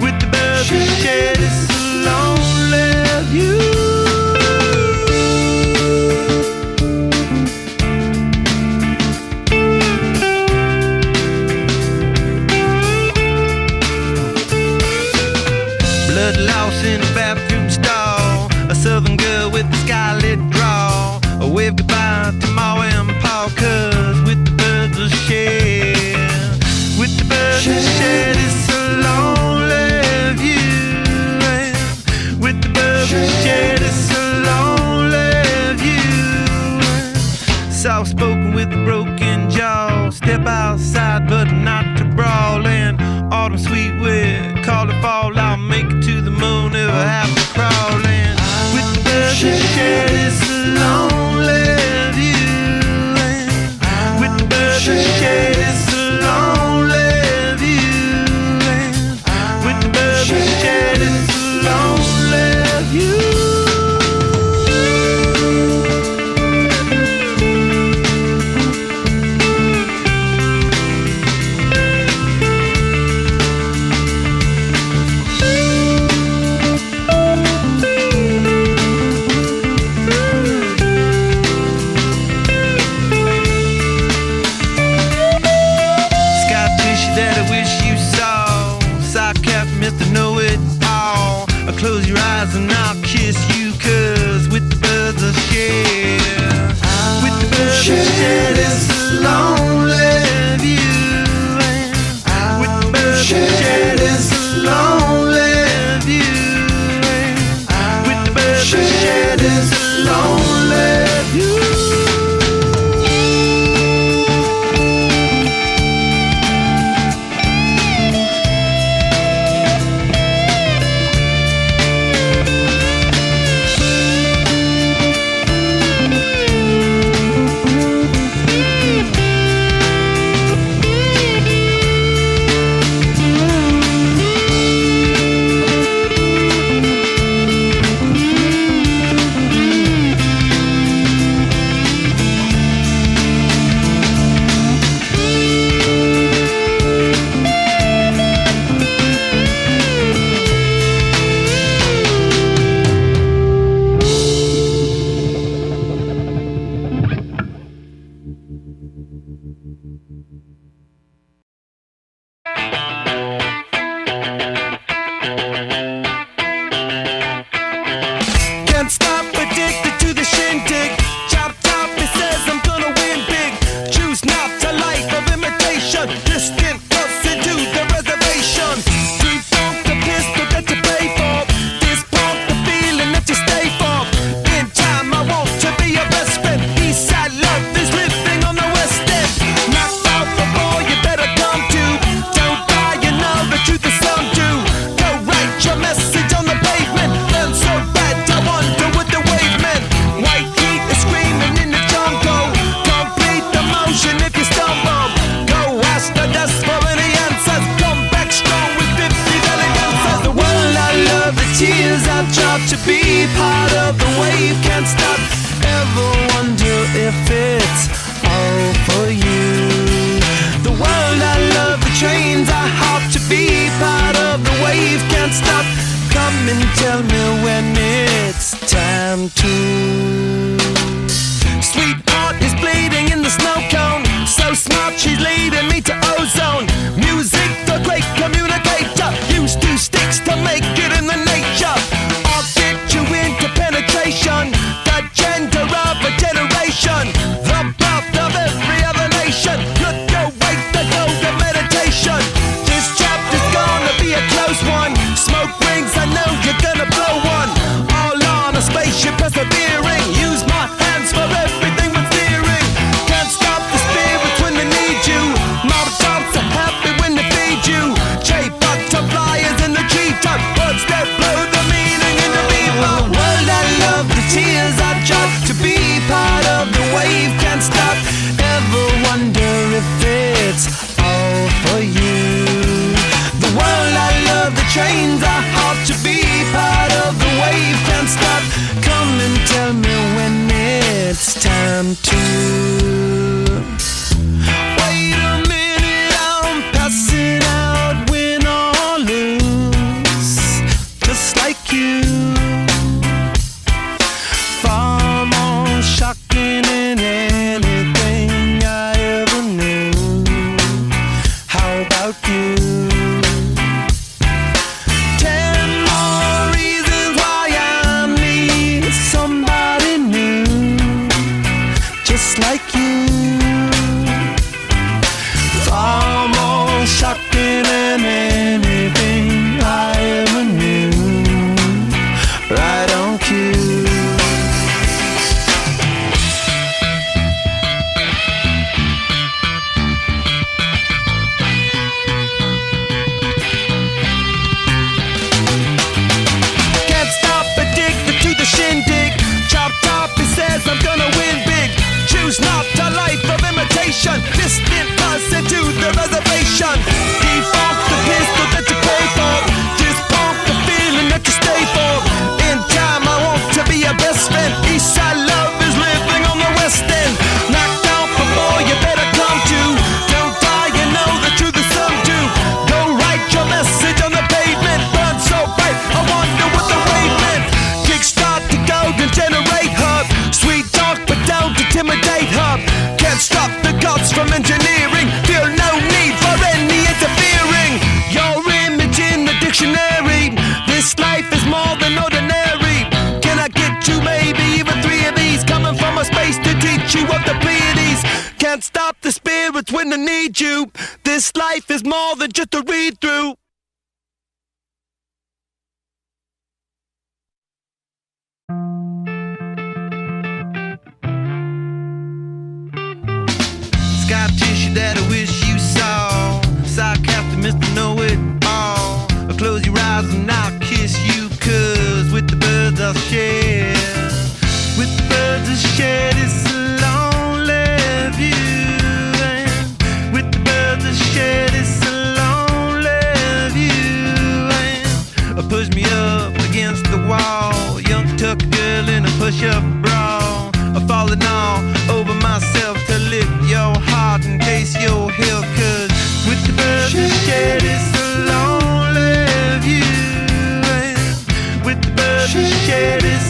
with the birds I share this lonely view. Blood loss in a bathroom stall. A southern girl with a scarlet draw. A wave goodbye to Ma and Pa, 'cause with the birds I'll share. With the birds I'll share this lonely view. And with the birds I'll share this lonely view. Soft spoken with a broken jaw. Step outside but not to brawl. And autumn sweet wind, call it fall. I'll make it to the moon if I have to crawl. And with the birds I share this lonely view. And with the birds I share this lonely view. And with the birds I share this lonely view. Mr. Know-It-All. Close your eyes and I'll kiss you, 'cause with the birds I'll share. With the birds I'll share this lonely view. And with the birds I'll share this lonely view. And with the birds I'll share this lonely view. Can't stop, addicted to the shindig. Chop top, it says I'm gonna win big. Choose not a life of imitation. Distant cuts into the reservation. Street funk, the pistol that you pay for. This punk, the feeling that you stay for. In time, I want to be your best friend. Eastside love is living on the west end. Knocked out before you better come to. Don't die, you know the truth is some do. Go write your message on the pavement. Learn so bad, I wonder what the wave meant. White heat is screaming in the jungle. Complete the motion if you stumble. Go ask the dust for any answers. Come back strong with 50 valid answers. The world I love, the tears I've dropped to be part of the wave. Can't stop, ever wonder if it's all for you. The world I love, the trains I hop to be part of the wave. Can't stop, come and tell me when it's time to. Sweetheart is bleeding in the snow cone. So smart, she's leading me to ozone. Music, the great communicator. Use two sticks to make it in the nature. I'll get you into penetration. The gender of a generation. The birth of every other nation. Look your way to go to meditation. This chapter's gonna be a close one. Smoke rings, I know you're gonna blow one. All on a spaceship persevering. Use my hands for everything but steering. Can't stop the spirits when they need you. Mob tops are happy when they feed you. J-butterflies in the G-top. Words that blow the meaning in the bebop. World I love, the tears I drop to be part of the wave. Can't stop, ever wonder if it's all for you. The world I love, the trains I hop to be part of the wave. Can't stop, come and tell me when it's time to. Wait a minute, I'm passing out, win or lose, just like you. Far more shocking than anything I ever knew. How about you? 10 more reasons why I need somebody new, just like you. Far more shocking than anything I ever knew. Right on cue. Can't stop, addicted to the shindig. Chop top, he says I'm gonna win big. Choose not a life of imitation. Distant us into the reservation. Default the pistol that you pay for. This punk the feeling that you stay for. In time I want to be your best friend. Eastside love is living on the west end. Knocked out before you better come to. Don't die, you know the truth is some do. Go write your message on the pavement. Burn so bright, I wonder what the wave meant. Kickstart the golden generate hub. Sweet talk but don't intimidate hub. Can't stop the gods from engineering. Feel no need for any interfering. Your image in the dictionary. This life is more than ordinary. Can I get you maybe even 3 of these? Coming from a space to teach you of the Pleiades. Can't stop the spirits when they need you. This life is more than just a read through. Scar tissue that I wish you saw. Sarcastic Mr. Know-It-All. I'll close your eyes and I'll kiss you. 'Cause with the birds I'll share. With the birds I'll share this lonely view. And with the birds I'll share this lonely view. And push me up against the wall. Young tuck girl in a push-up bra. I'm falling all over myself to lift your heart in case you're here. 'Cause with the birds I share this lonely view. And with the birds I share this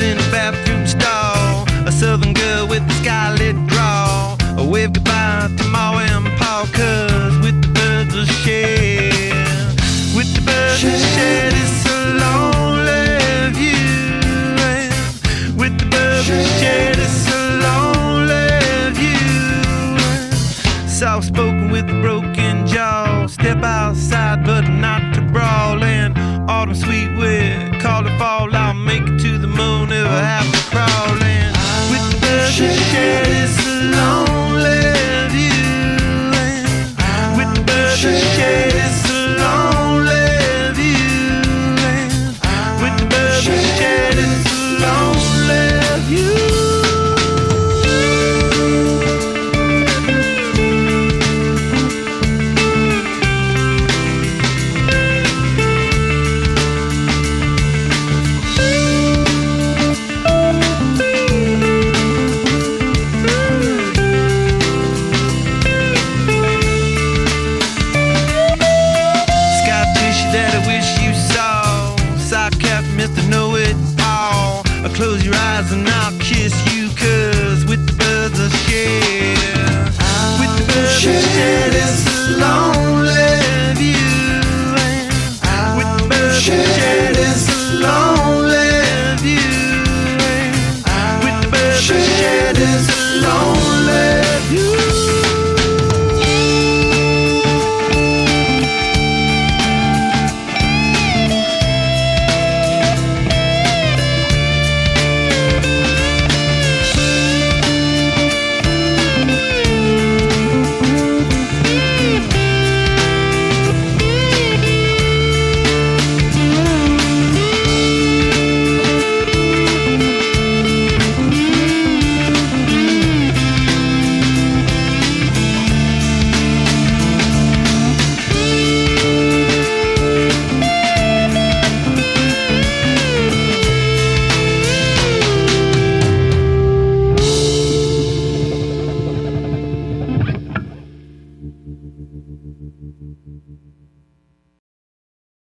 in the bathroom stall. A southern girl with a scarlet draw. A wave goodbye to Ma and Pa, 'cause with the birds of shed, with the birds of shed, it's a lonely view. And with the birds of shed, it's a lonely view. Soft spoken with a broken jaw. Step outside, but not to brawl. And autumn sweet with call it fall. I'll make it to the moon if I have to crawl. And with the birds of shed, it's a lonely view. And with the birds of shed, it's a lonely view. And with the birds of shed, it's a lonely view. Close your eyes and I'll kiss you, 'cause with the birds of shed, with the birds of shed, it's a lonely view. And with the birds of shed, it's a lonely view. And with the birds of shed, it's a lonely